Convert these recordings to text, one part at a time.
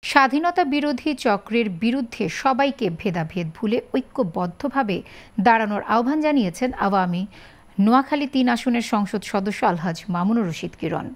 স্বাধীনতা বিরোধী চক্রের বিরুদ্ধে সবাইকে ভেদাভেদ ভুলে ঐক্যবদ্ধভাবে দাঁড়ানোর আহ্বান জানিয়েছেন আওয়ামী নোয়াখালী ৩ আসনের সংসদ সদস্য আলহাজ মামুনুর রশিদ কিরণ।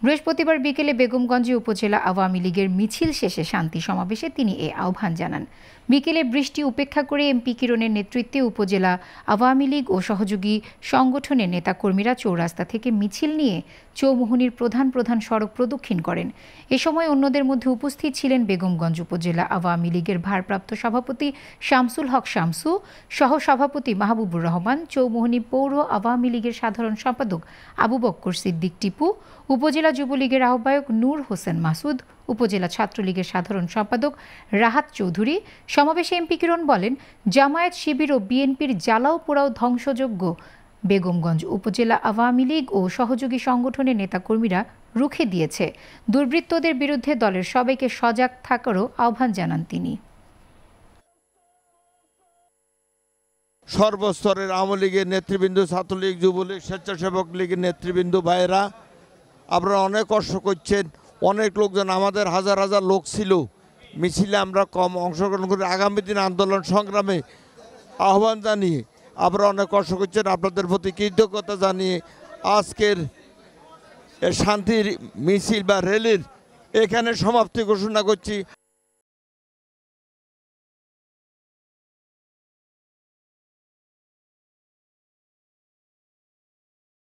বৃহস্পতিবার বিকেলে বেগমগঞ্জে উপজেলা আওয়ামী লীগের মিছিল শেষে শান্তি সমাবেশে তিনি এ আহ্বান জানান। বিকেলে বৃষ্টি উপেক্ষা করে এমপি কিরণের নেতৃত্বে উপজেলা আওয়ামী লীগ ও সহযোগী সংগঠনের নেতাকর্মীরা চৌরাস্তা থেকে মিছিল নিয়ে চৌমুহনীর প্রধান প্রধান সড়ক প্রদক্ষিণ করেন। এ সময় অন্যদের মধ্যে উপস্থিত ছিলেন বেগমগঞ্জ উপজেলা আওয়ামী লীগের ভারপ্রাপ্ত সভাপতি শামসুল হক শামসু, সহসভাপতি মাহবুবুর রহমান, চৌমুহনী পৌর আওয়ামী লীগের সাধারণ সম্পাদক আবু বক্কর সিদ্দিক টিপু, উপজেলা যুবলীগের আহ্বায়ক নূর হোসেন মাসুদ, উপজেলা ছাত্রলীগের সাধারণ সম্পাদক রাহাত চৌধুরী। সমাবেশে এমপি কিরণ বলেন, জামায়াত শিবির ও বিএনপির জ্বালাও পোড়াও ধ্বংসযজ্ঞ বেগমগঞ্জ উপজেলা আওয়ামী লীগ ও সহযোগী সংগঠনের নেতাকর্মীরা রুখে দিয়েছে। দুর্বৃত্তদের বিরুদ্ধে দলের সবাইকে সজাগ থাকারও আহ্বান জানান তিনি। সর্বস্তরের আওয়ামী লীগের নেতৃবৃন্দ, ছাত্রলীগ, যুবলীগ, স্বেচ্ছাসেবক লীগের নেতৃবৃন্দ ভাইয়েরা, আপনারা অনেক কষ্ট করছেন। অনেক লোকজন, আমাদের হাজার হাজার লোক ছিল মিছিলে, আমরা কম অংশগ্রহণ করে আগামী দিন আন্দোলন সংগ্রামে আহ্বান জানিয়ে আপনারা অনেক কষ্ট করছেন। আপনাদের প্রতি কৃতজ্ঞতা জানিয়ে আজকের শান্তির মিছিল বা র্যালির এখানে সমাপ্তি ঘোষণা করছি।